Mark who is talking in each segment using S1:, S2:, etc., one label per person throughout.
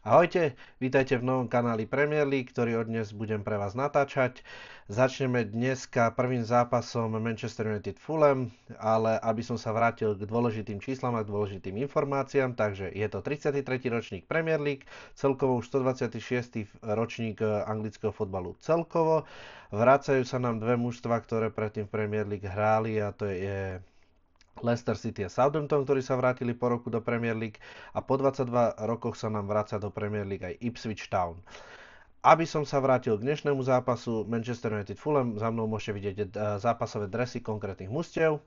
S1: Ahojte, vítajte v novom kanáli Premier League, ktorý od dnes budem pre vás natáčať. Začneme dneska prvým zápasom Manchester United Fulham, ale aby som sa vrátil k dôležitým číslam a k dôležitým informáciám, takže je to 33. ročník Premier League, celkovo už 126. ročník anglického fotbalu celkovo. Vracajú sa nám dve mužstva, ktoré predtým v Premier League hráli, a to je Leicester City a Southampton, ktorí sa vrátili po roku do Premier League, a po 22 rokoch sa nám vracia do Premier League aj Ipswich Town. Aby som sa vrátil k dnešnému zápasu Manchester United Fulham, za mnou môžete vidieť zápasové dresy konkrétnych mužstiev.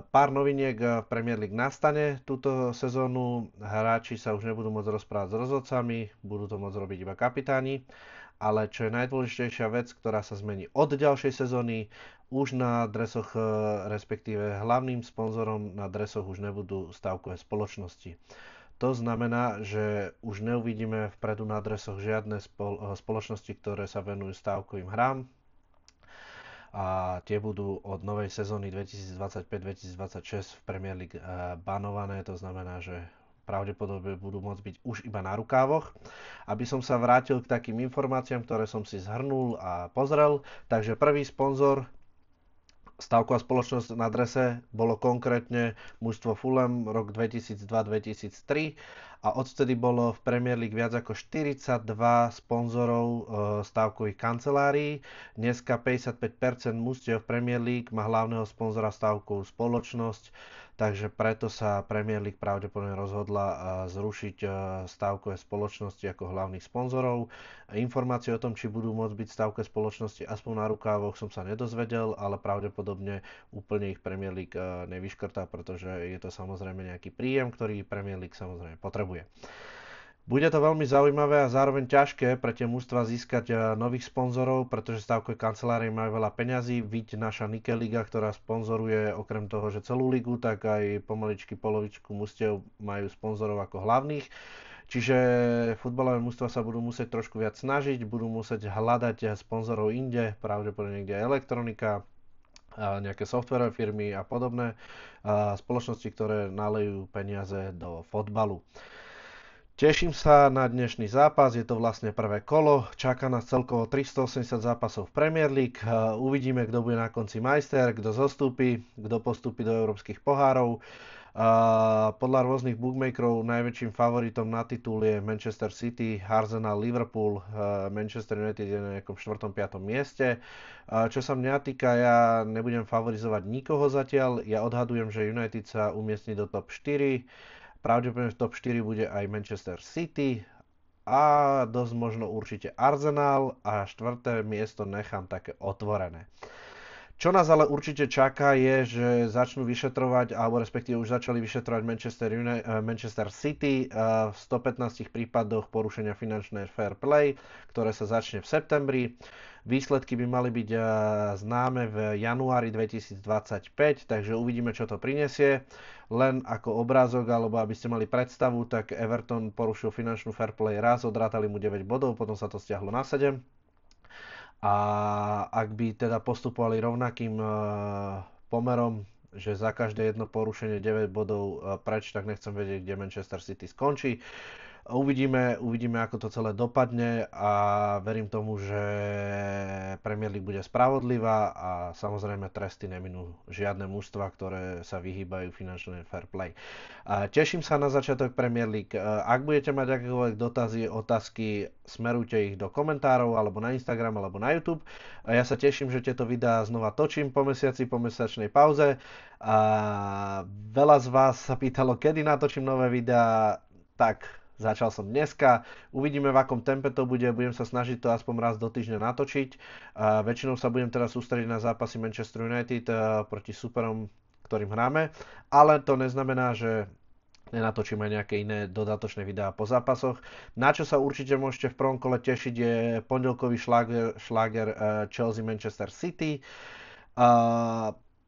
S1: Pár noviniek v Premier League nastane túto sezónu. Hráči sa už nebudú môcť rozprávať s rozhodcami, budú to môcť robiť iba kapitáni. Ale čo je najdôležitejšia vec, ktorá sa zmení od ďalšej sezóny, už na dresoch, respektíve hlavným sponzorom na dresoch už nebudú stavkové spoločnosti. To znamená, že už neuvidíme vpredu na dresoch žiadne spoločnosti, ktoré sa venujú stavkovým hrám, a tie budú od novej sezóny 2025-2026 v Premier League banované. To znamená, že pravdepodobne budú môcť byť už iba na rukávoch. Aby som sa vrátil k takým informáciám, ktoré som si zhrnul a pozrel, takže prvý sponzor, stavková spoločnosť na drese, bolo konkrétne mužstvo Fulham rok 2002-2003 a odvtedy bolo v Premier League viac ako 42 sponzorov stavkových kancelárií. Dneska 55% mužstiev v Premier League má hlavného sponzora stavkovú spoločnosť, takže preto sa Premier League pravdepodobne rozhodla zrušiť stavkové spoločnosti ako hlavných sponzorov. Informácie o tom, či budú môcť byť stavkové spoločnosti aspoň na rukávoch, som sa nedozvedel, ale pravdepodobne úplne ich Premier League nevyškrtá, pretože je to samozrejme nejaký príjem, ktorý Premier League samozrejme potrebuje. Bude to veľmi zaujímavé a zároveň ťažké pre tie mužstva získať nových sponzorov, pretože stavkové kancelárie majú veľa peňazí. Viď naša Nike Liga, ktorá sponzoruje okrem toho, že celú ligu, tak aj pomaličky polovičku mužstiev majú sponzorov ako hlavných. Čiže futbalové mužstva sa budú musieť trošku viac snažiť, budú musieť hľadať sponzorov inde, pravdepodobne niekde elektronika, nejaké softwarové firmy a podobné spoločnosti, ktoré nalejú peniaze do fotbalu. Teším sa na dnešný zápas, je to vlastne prvé kolo, čaká nás celkovo 380 zápasov v Premier League, uvidíme, kto bude na konci majster, kto zostúpi, kto postúpi do európskych pohárov. Podľa rôznych bookmakerov najväčším favoritom na titul je Manchester City, Arsenal, Liverpool, Manchester United je na nejakom 4. 5. mieste. Čo sa mňa týka, ja nebudem favorizovať nikoho zatiaľ, ja odhadujem, že United sa umiestni do top 4. Pravdepodobne v top 4 bude aj Manchester City a dosť možno určite Arsenal a 4. miesto nechám také otvorené. Čo nás ale určite čaká je, že začnú vyšetrovať, alebo respektíve už začali vyšetrovať Manchester City v 115 prípadoch porušenia finančnej fair play, ktoré sa začne v septembri. Výsledky by mali byť známe v januári 2025, takže uvidíme, čo to prinesie. Len ako obrázok, alebo aby ste mali predstavu, tak Everton porušil finančnú fair play raz, odrátali mu 9 bodov, potom sa to stiahlo na 7. A ak by teda postupovali rovnakým pomerom, že za každé jedno porušenie 9 bodov preč, tak nechcem vedieť, kde Manchester City skončí. Uvidíme, ako to celé dopadne a verím tomu, že Premier League bude spravodlivá a samozrejme tresty neminú žiadne mužstva, ktoré sa vyhýbajú finančnej fair play. Teším sa na začiatok Premier League. Ak budete mať akékoľvek dotazy, otázky, smerujte ich do komentárov alebo na Instagram alebo na YouTube. Ja sa teším, že tieto videá znova točím po mesiaci, po mesačnej pauze. Veľa z vás sa pýtalo, kedy natočím nové videá, tak začal som dneska, uvidíme, v akom tempe to bude, budem sa snažiť to aspoň raz do týždňa natočiť. Väčšinou sa budem teraz sústrediť na zápasy Manchester United proti superom, ktorým hráme, ale to neznamená, že nenatočíme nejaké iné dodatočné videá po zápasoch. Na čo sa určite môžete v prvom kole tešiť je pondelkový šláger Chelsea-Manchester City.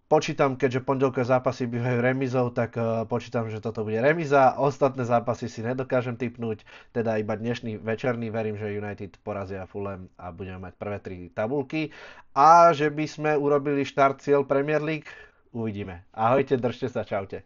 S1: Počítam, keďže pondelkové zápasy bývajú remizou, tak počítam, že toto bude remiza. Ostatné zápasy si nedokážem tipnúť, teda iba dnešný večerný. Verím, že United porazia Fulham a budeme mať prvé 3 tabulky. A že by sme urobili štart cieľ Premier League, uvidíme. Ahojte, držte sa, čaute.